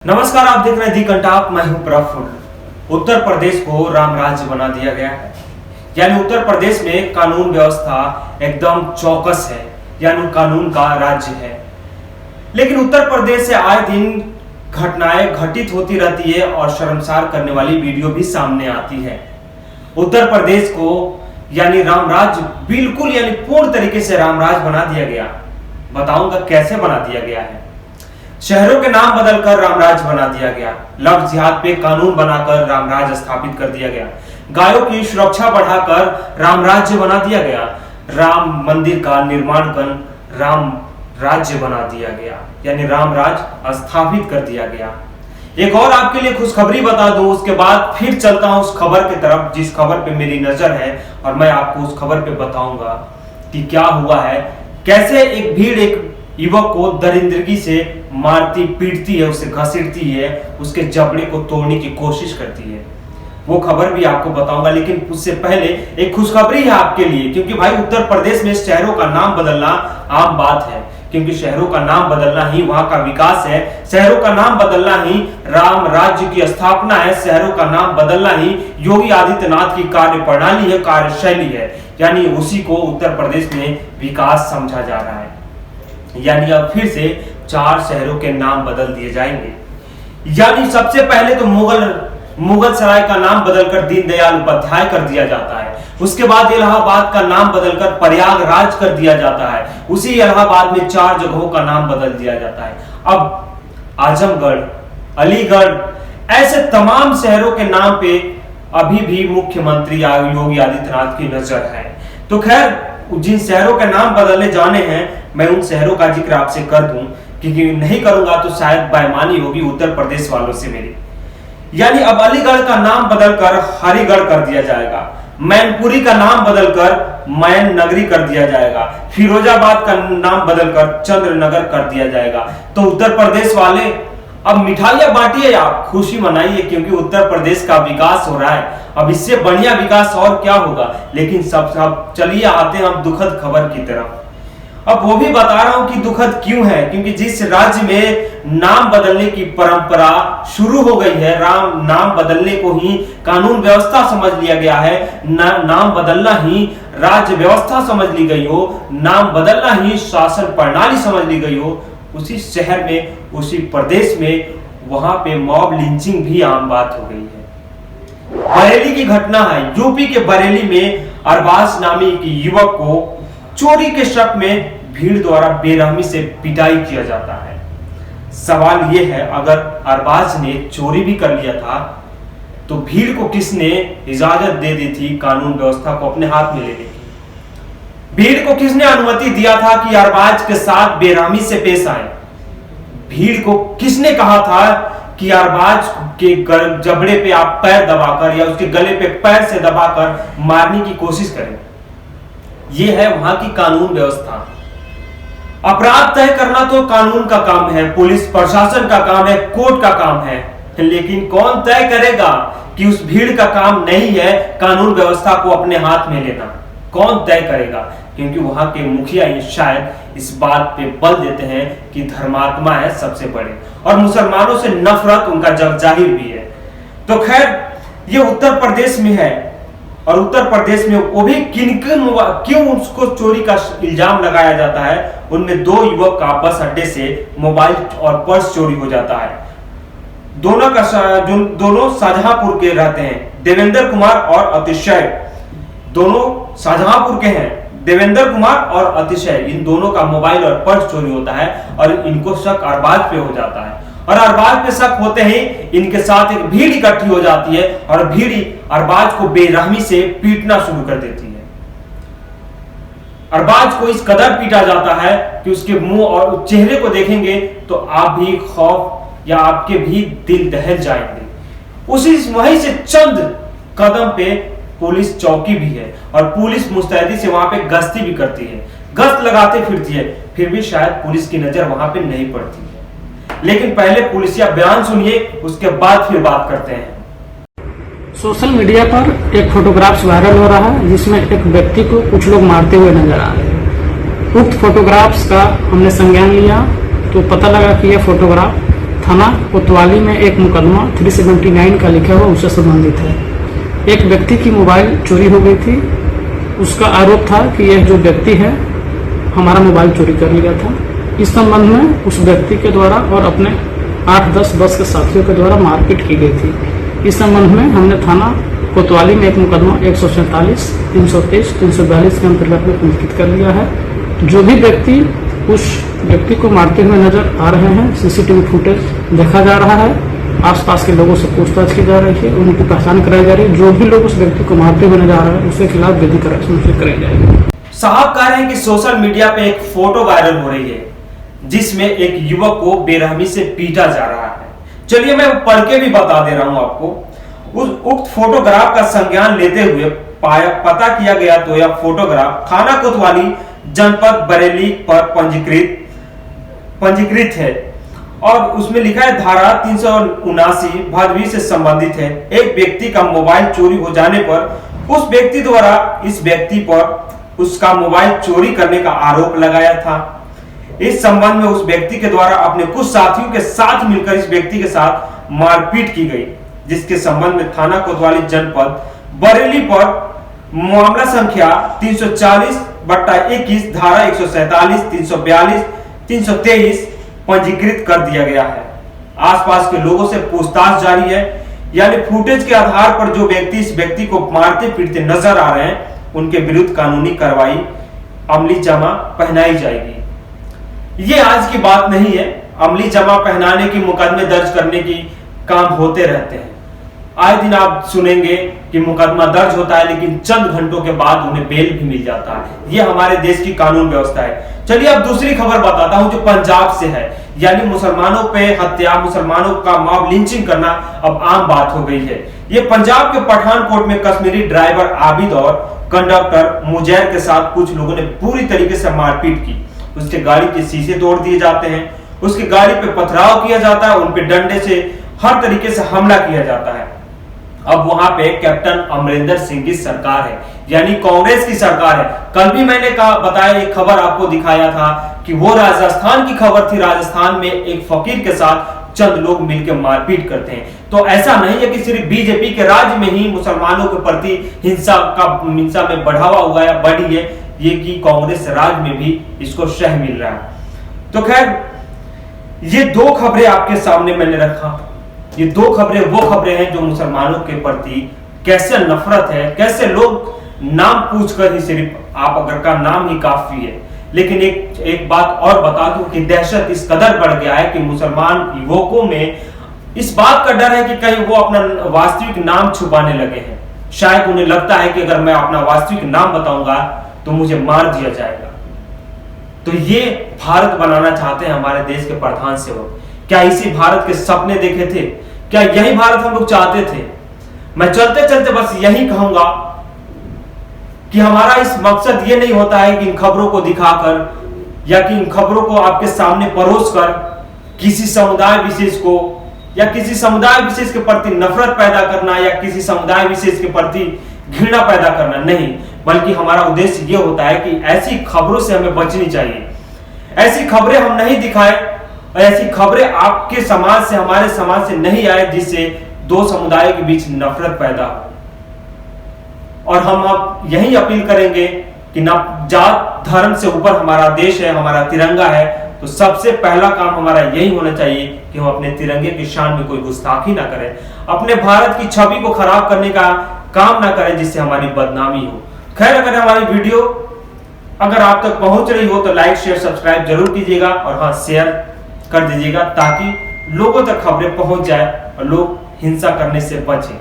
नमस्कार, आप देख रहे हैं दी कंटाप। मैं हूं प्रफुल्ल। उत्तर प्रदेश को राम राज्य बना दिया गया है, यानी उत्तर प्रदेश में कानून व्यवस्था एकदम चौकस है, यानी कानून का राज्य है। लेकिन उत्तर प्रदेश से आए दिन घटनाएं घटित होती रहती है और शर्मसार करने वाली वीडियो भी सामने आती है। उत्तर प्रदेश को यानी राम राज्य बिल्कुल यानी पूर्ण तरीके से राम राज्य बना दिया गया। बताऊंगा कैसे बना दिया गया है। शहरों के नाम बदलकर रामराज बना दिया गया। लव जिहाद पे कानून बनाकर रामराज स्थापित कर दिया गया। गायों की सुरक्षा बढ़ाकर राम राज्य बना दिया गया। राम मंदिर का निर्माण कर राम राज्य बना दिया गया, यानी राम राज स्थापित कर दिया गया। एक और आपके लिए खुशखबरी बता दूं, उसके बाद फिर चलता हूं उस खबर की तरफ जिस खबर पे मेरी नजर है, और मैं आपको उस खबर पे बताऊंगा कि क्या हुआ है, कैसे एक भीड़ एक युवक को दरिंदगी से मारती पीटती है, उसे घसीटती है, उसके जबड़े को तोड़ने की कोशिश करती है। वो खबर भी आपको बताऊंगा। लेकिन उससे पहले एक खुशखबरी है आपके लिए, क्योंकि भाई उत्तर प्रदेश में शहरों का नाम बदलना आम बात है, क्योंकि शहरों का नाम बदलना ही वहां का विकास है। शहरों का नाम बदलना ही राम राज्य की स्थापना है। शहरों का नाम बदलना ही योगी आदित्यनाथ की कार्य प्रणाली है, कार्यशैली है, यानी उसी को उत्तर प्रदेश में विकास समझा जा रहा है। यानी अब फिर से 4 शहरों के नाम बदल दिए जाएंगे। यानी सबसे पहले तो मुगल सराय का नाम बदलकर दीनदयाल उपाध्याय कर दिया जाता है। उसके बाद इलाहाबाद का नाम बदलकर प्रयागराज कर दिया जाता है। उसी इलाहाबाद में 4 जगहों का नाम बदल दिया जाता है। अब आजमगढ़, अलीगढ़, ऐसे तमाम शहरों के नाम पे अभी भी मुख्यमंत्री योगी आदित्यनाथ की नजर है। तो खैर, जिन शहरों के नाम बदलने जाने हैं, मैं उन शहरों का जिक्र आपसे कर दूं, क्योंकि नहीं करूंगा तो शायद बेईमानी होगी उत्तर प्रदेश वालों से मेरी। यानी अब अलीगढ़ का नाम बदलकर हरिगढ़ कर दिया जाएगा। मैनपुरी का नाम बदलकर मैन नगरी कर दिया जाएगा। फिरोजाबाद का नाम बदलकर चंद्रनगर कर दिया जाएगा। तो उत्तर प्रदेश वाले अब मिठाइयां बांटिए, आप खुशी मनाइए, क्योंकि उत्तर प्रदेश का विकास हो रहा है। अब इससे बढ़िया विकास और क्या होगा। लेकिन सब चलिए आते हैं अब दुखद खबर की तरफ। अब वो भी बता रहा हूं कि दुखद क्यों है, क्योंकि जिस राज्य में नाम बदलने की परंपरा शुरू हो गई है, नाम बदलने को ही कानून व्यवस्था समझ लिया गया है, नाम बदलना ही राज्य व्यवस्था समझ ली गई हो, नाम बदलना ही शासन प्रणाली समझ ली गई हो, उसी शहर में, उसी प्रदेश में वहां पे मॉब लिंचिंग भी आम बात हो गई है। बरेली की घटना है। यूपी के बरेली में अरबाज नामी एक युवक को चोरी के शक में भीड़ द्वारा बेरहमी से पिटाई किया जाता है। सवाल यह है, अगर अरबाज ने चोरी भी कर लिया था तो भीड़ को किसने इजाजत दे दी थी कानून व्यवस्था को अपने हाथ में लेने की? भीड़ को किसने अनुमति दिया था कि अरबाज के साथ बेरहमी से पेश आए? भीड़ को किसने कहा था कि अरबाज के जबड़े पे आप पैर दबाकर या उसके गले पे पैर से दबाकर मारने की कोशिश करें? यह है वहां की कानून व्यवस्था। अपराध तय करना तो कानून का काम है, पुलिस प्रशासन का काम है, कोर्ट का काम है। लेकिन कौन तय करेगा कि उस भीड़ का काम नहीं है कानून व्यवस्था को अपने हाथ में लेना? कौन तय करेगा? क्योंकि वहां के मुखिया शायद इस बात पे बल देते हैं कि धर्मात्मा है सबसे बड़े, और मुसलमानों से नफरत उनका जग जाहिर भी है। तो खैर, ये उत्तर प्रदेश में है, और उत्तर प्रदेश में वो भी क्यों उसको चोरी का इल्जाम लगाया जाता है। उनमें 2 युवक का बस अड्डे से मोबाइल और पर्स चोरी हो जाता है। दोनों शाहजहांपुर के रहते हैं। देवेंद्र कुमार और अतिशय दोनों शाहजहांपुर के हैं। देवेंद्र कुमार और अतिशय, इन दोनों का मोबाइल और पर्स चोरी होता है, और इनको शक अरबाज पे हो जाता है। और अरबाज पे शक होते ही इनके साथ एक भीड़ इकट्ठी हो जाती है, और भीड़ अरबाज को बेरहमी से पीटना शुरू कर देती है। अरबाज को इस कदर पीटा जाता है कि उसके मुंह और चेहरे को देखेंगे तो आप भी खौफ या आपके भी दिल दहल जाएंगे। उसी वहीं से चंद कदम पे पुलिस चौकी भी है, और पुलिस मुस्तैदी से वहां पे गश्ती भी करती है, गश्त लगाते फिरती है। फिर भी शायद पुलिस की नजर वहां पे नहीं पड़ती है। लेकिन पहले पुलिसिया बयान सुनिए, उसके बाद फिर बात करते हैं। सोशल मीडिया पर एक फोटोग्राफ्स वायरल हो रहा है, जिसमें एक व्यक्ति को कुछ लोग मारते हुए नजर आ रहे हैं। उक्त फोटोग्राफ्स का हमने संज्ञान लिया तो पता लगा कि यह फोटोग्राफ थाना कोतवाली में एक मुकदमा 379 का लिखा हुआ उससे संबंधित है। एक व्यक्ति की मोबाइल चोरी हो गई थी। उसका आरोप था कि यह जो व्यक्ति है हमारा मोबाइल चोरी कर लिया था। इस संबंध में उस व्यक्ति के द्वारा और अपने 8-10 बस के साथियों के द्वारा मारपीट की गई थी। इस संबंध में हमने थाना कोतवाली में एक मुकदमा 147, 323, 342 के अंतर्गत में पंजीकृत कर लिया है। जो भी व्यक्ति उस व्यक्ति को मारते हुए नजर आ रहे हैं, सीसीटीवी फुटेज देखा जा रहा है, आसपास के लोगों से पूछताछ की जा रही है, उनकी पहचान कराई जा रही है। जो भी लोग उस व्यक्ति को मारते हुए नजर आ रहे हैं उसके खिलाफ विधिक कार्रवाई कराई जाएगी। साहब कह रहे हैं कि सोशल मीडिया पे एक फोटो वायरल हो रही है जिसमें एक युवक को बेरहमी से पीटा जा रहा है। चलिए मैं पढ़ के भी बता दे रहा हूं आपको। उस उक्त फोटोग्राफ का संज्ञान लेते हुए पता किया गया तो यह फोटोग्राफ थाना कोतवाली जनपद बरेली पर पंजीकृत है और उसमें लिखा है धारा 379 भादवी से संबंधित है। एक व्यक्ति का मोबाइल चोरी हो जाने पर उस व्यक्ति द्वारा इस व्यक्ति पर उसका मोबाइल चोरी करने का आरोप लगाया था। इस संबंध में उस व्यक्ति के द्वारा अपने कुछ साथियों के साथ मिलकर इस व्यक्ति के साथ मारपीट की गई, जिसके संबंध में थाना कोतवाली जनपद बरेली पर मामला संख्या 340/21 धारा 147, 342, 323 पंजीकृत कर दिया गया है। आसपास के लोगों से पूछताछ जारी है, यानी फुटेज के आधार पर जो व्यक्ति इस व्यक्ति को मारते पीटते नजर आ रहे हैं उनके विरुद्ध कानूनी कार्रवाई अमली जमा पहनाई जाएगी। ये आज की बात नहीं है। अमली जमा पहनाने की, मुकदमे दर्ज करने की काम होते रहते हैं। आए दिन आप सुनेंगे कि मुकदमा दर्ज होता है लेकिन चंद घंटों के बाद उन्हें बेल भी मिल जाता है। ये हमारे देश की कानून व्यवस्था है। चलिए अब दूसरी खबर बताता हूं जो पंजाब से है, यानी मुसलमानों पे हत्या, मुसलमानों का मॉब लिंचिंग करना अब आम बात हो गई है। ये पंजाब के पठानकोट में कश्मीरी ड्राइवर आबिद और कंडक्टर मुजैर के साथ कुछ लोगों ने पूरी तरीके से मारपीट की। उसके गाड़ी के शीशे तोड़ दिए जाते हैं, उसकी गाड़ी पे पथराव किया जाता है, उन पे डंडे से हर तरीके से हमला किया जाता है। अब वहां पे कैप्टन अमरिंदर सिंह की सरकार है, यानी कांग्रेस की सरकार है। कल भी मैंने बताया, एक खबर आपको दिखाया था कि वो राजस्थान की खबर थी। राजस्थान में एक फकीर के साथ चंद लोग मिलकर मारपीट करते हैं। तो ऐसा नहीं है कि सिर्फ बीजेपी के राज्य में ही मुसलमानों के प्रति हिंसा में बढ़ावा हुआ है, बढ़ी है, ये कि कांग्रेस राज में भी इसको शह मिल रहा है। तो खैर ये दो खबरें आपके सामने मैंने रखा। ये दो खबरें वो खबरें हैं जो मुसलमानों के प्रति कैसे नफरत है, कैसे लोग नाम पूछकर ही, सिर्फ आप अगर का नाम ही काफी है। लेकिन एक बात और बता दूं कि दहशत इस कदर बढ़ गया है कि मुसलमान युवकों में इस बात का डर है कि कहीं वो अपना वास्तविक नाम छुपाने लगे हैं। शायद उन्हें लगता है कि अगर मैं अपना वास्तविक नाम बताऊंगा तो मुझे मार दिया जाएगा। तो ये भारत बनाना चाहते हैं हमारे देश के प्रधान सेवक। क्या इसी भारत के सपने देखे थे? क्या यही भारत हम लोग चाहते थे? मैं चलते चलते बस यही कहूंगा कि हमारा इस मकसद ये नहीं होता है कि इन खबरों को दिखाकर या कि इन खबरों को आपके सामने परोस कर किसी समुदाय विशेष को या किसी समुदाय विशेष के प्रति नफरत पैदा करना या किसी समुदाय विशेष के प्रति घृणा पैदा करना नहीं, बल्कि हमारा उद्देश्य ये होता है कि ऐसी खबरों से हमें बचनी चाहिए। ऐसी खबरें हम नहीं दिखाएं, ऐसी खबरें आपके समाज से, हमारे समाज से नहीं आए जिससे दो समुदायों के बीच नफरत पैदा हो। और हम अब यही अपील करेंगे कि ना जात धर्म से ऊपर हमारा देश है, हमारा तिरंगा है। तो सबसे पहला काम हमारा यही होना चाहिए कि हम अपने तिरंगे की शान में कोई गुस्ताखी ना करें, अपने भारत की छवि को खराब करने का काम ना करें जिससे हमारी बदनामी हो। खैर, अगर हमारी वीडियो अगर आप तक पहुंच रही हो तो लाइक शेयर सब्सक्राइब जरूर कीजिएगा और हाँ, शेयर कर दीजिएगा ताकि लोगों तक खबरें पहुंच जाए और लोग हिंसा करने से बचें।